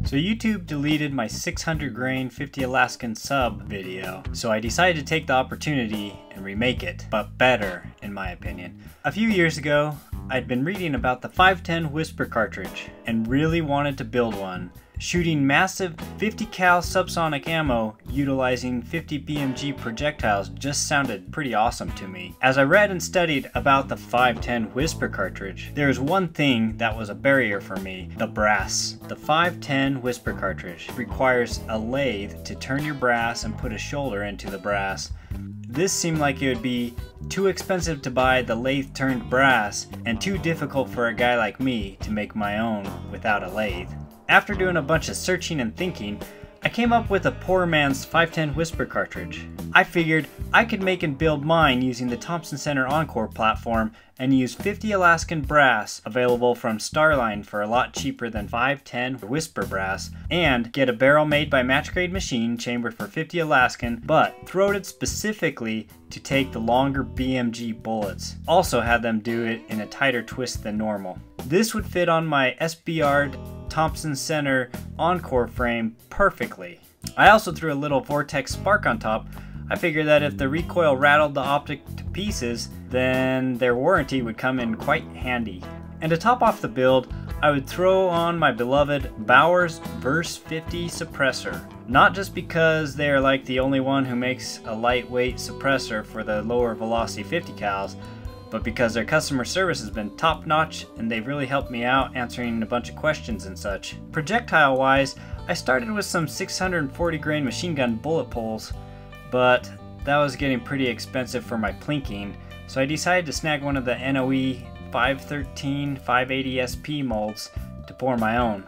So YouTube deleted my 600 grain 50 Alaskan sub video, so I decided to take the opportunity and remake it, but better in my opinion. A few years ago, I'd been reading about the 510 Whisper cartridge and really wanted to build one. Shooting massive 50 cal subsonic ammo utilizing 50 BMG projectiles just sounded pretty awesome to me. As I read and studied about the 510 Whisper cartridge, there was one thing that was a barrier for me: the brass. The 510 Whisper cartridge requires a lathe to turn your brass and put a shoulder into the brass. This seemed like it would be too expensive to buy the lathe turned brass and too difficult for a guy like me to make my own without a lathe. After doing a bunch of searching and thinking, I came up with a poor man's 510 Whisper cartridge. I figured I could make and build mine using the Thompson Center Encore platform and use 50 Alaskan brass available from Starline for a lot cheaper than 510 Whisper brass, and get a barrel made by MatchGradeMachine chambered for 50 Alaskan but throated specifically to take the longer BMG bullets. Also had them do it in a tighter twist than normal. This would fit on my SBR'd Thompson Center Encore frame perfectly. I also threw a little Vortex spark on top. I figured that if the recoil rattled the optic to pieces, then their warranty would come in quite handy. And to top off the build, I would throw on my beloved Bowers Verse 50 suppressor. Not just because they are like the only one who makes a lightweight suppressor for the lower velocity 50 cals, but because their customer service has been top notch and they've really helped me out answering a bunch of questions and such. Projectile wise, I started with some 640 grain machine gun bullet pulls, but that was getting pretty expensive for my plinking, so I decided to snag one of the NOE 513 580 SP molds to pour my own.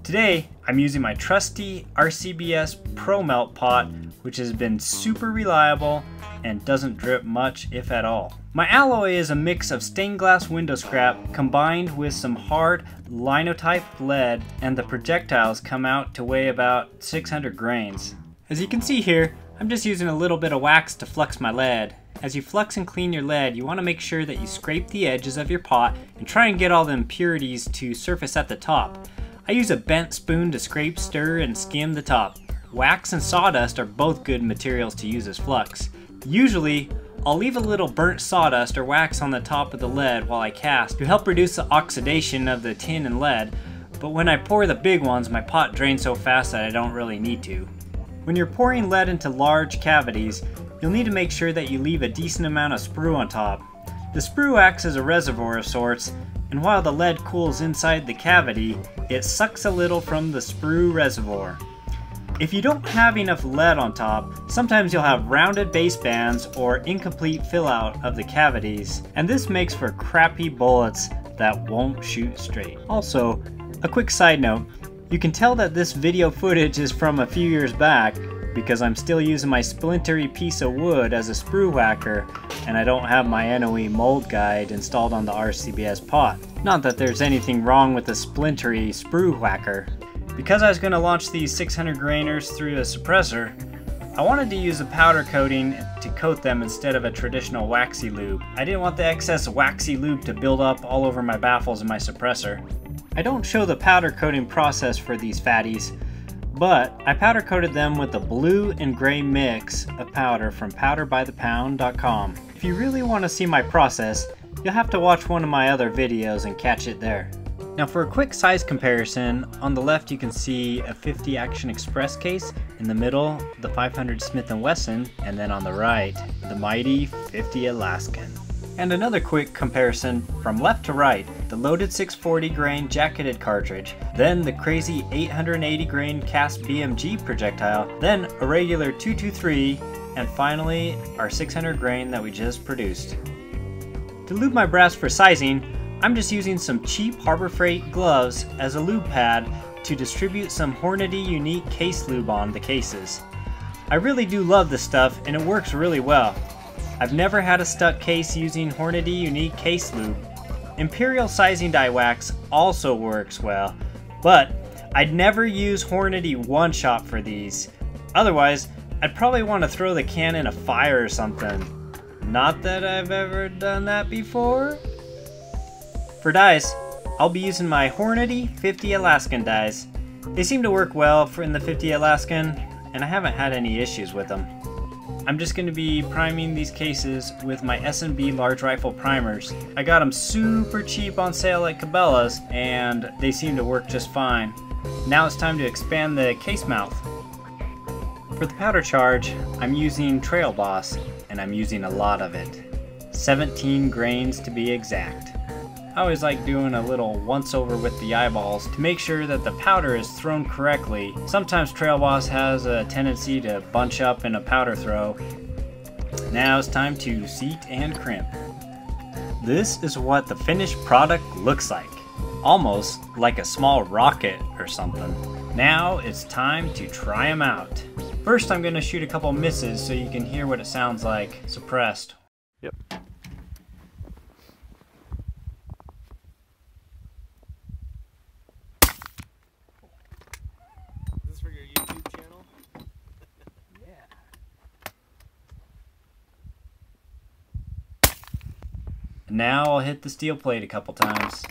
Today, I'm using my trusty RCBS Pro Melt pot, which has been super reliable and doesn't drip much, if at all. My alloy is a mix of stained glass window scrap combined with some hard linotype lead, and the projectiles come out to weigh about 600 grains. As you can see here, I'm just using a little bit of wax to flux my lead. As you flux and clean your lead, you want to make sure that you scrape the edges of your pot and try and get all the impurities to surface at the top. I use a bent spoon to scrape, stir, and skim the top. Wax and sawdust are both good materials to use as flux. Usually, I'll leave a little burnt sawdust or wax on the top of the lead while I cast to help reduce the oxidation of the tin and lead, but when I pour the big ones, my pot drains so fast that I don't really need to. When you're pouring lead into large cavities, you'll need to make sure that you leave a decent amount of sprue on top. The sprue acts as a reservoir of sorts, and while the lead cools inside the cavity, it sucks a little from the sprue reservoir. If you don't have enough lead on top, sometimes you'll have rounded base bands or incomplete fill out of the cavities, and this makes for crappy bullets that won't shoot straight. Also, a quick side note, you can tell that this video footage is from a few years back because I'm still using my splintery piece of wood as a sprue whacker, and I don't have my NOE mold guide installed on the RCBS pot. Not that there's anything wrong with a splintery sprue whacker. Because I was going to launch these 600 grainers through a suppressor, I wanted to use a powder coating to coat them instead of a traditional waxy lube. I didn't want the excess waxy lube to build up all over my baffles and my suppressor. I don't show the powder coating process for these fatties, but I powder coated them with a blue and gray mix of powder from powderbythepound.com. If you really want to see my process, you'll have to watch one of my other videos and catch it there. Now for a quick size comparison, on the left you can see a 50 Action Express case, in the middle the 500 Smith & Wesson, and then on the right the mighty 50 Alaskan. And another quick comparison from left to right, the loaded 640 grain jacketed cartridge, then the crazy 880 grain cast BMG projectile, then a regular 223, and finally our 600 grain that we just produced. To lube my brass for sizing, I'm just using some cheap Harbor Freight gloves as a lube pad to distribute some Hornady unique case lube on the cases. I really do love this stuff and it works really well. I've never had a stuck case using Hornady unique case lube. Imperial sizing dye wax also works well, but I'd never use Hornady one shot for these. Otherwise, I'd probably want to throw the can in a fire or something. Not that I've ever done that before. For dyes, I'll be using my Hornady 50 Alaskan dyes. They seem to work well in the 50 Alaskan, and I haven't had any issues with them. I'm just going to be priming these cases with my S&B large rifle primers. I got them super cheap on sale at Cabela's, and they seem to work just fine. Now it's time to expand the case mouth. For the powder charge, I'm using Trail Boss, and I'm using a lot of it. 17 grains to be exact. I always like doing a little once over with the eyeballs to make sure that the powder is thrown correctly. Sometimes Trail Boss has a tendency to bunch up in a powder throw. Now it's time to seat and crimp. This is what the finished product looks like. Almost like a small rocket or something. Now it's time to try them out. First I'm going to shoot a couple misses so you can hear what it sounds like suppressed. Yep. For your YouTube channel? Yeah. Now I'll hit the steel plate a couple times.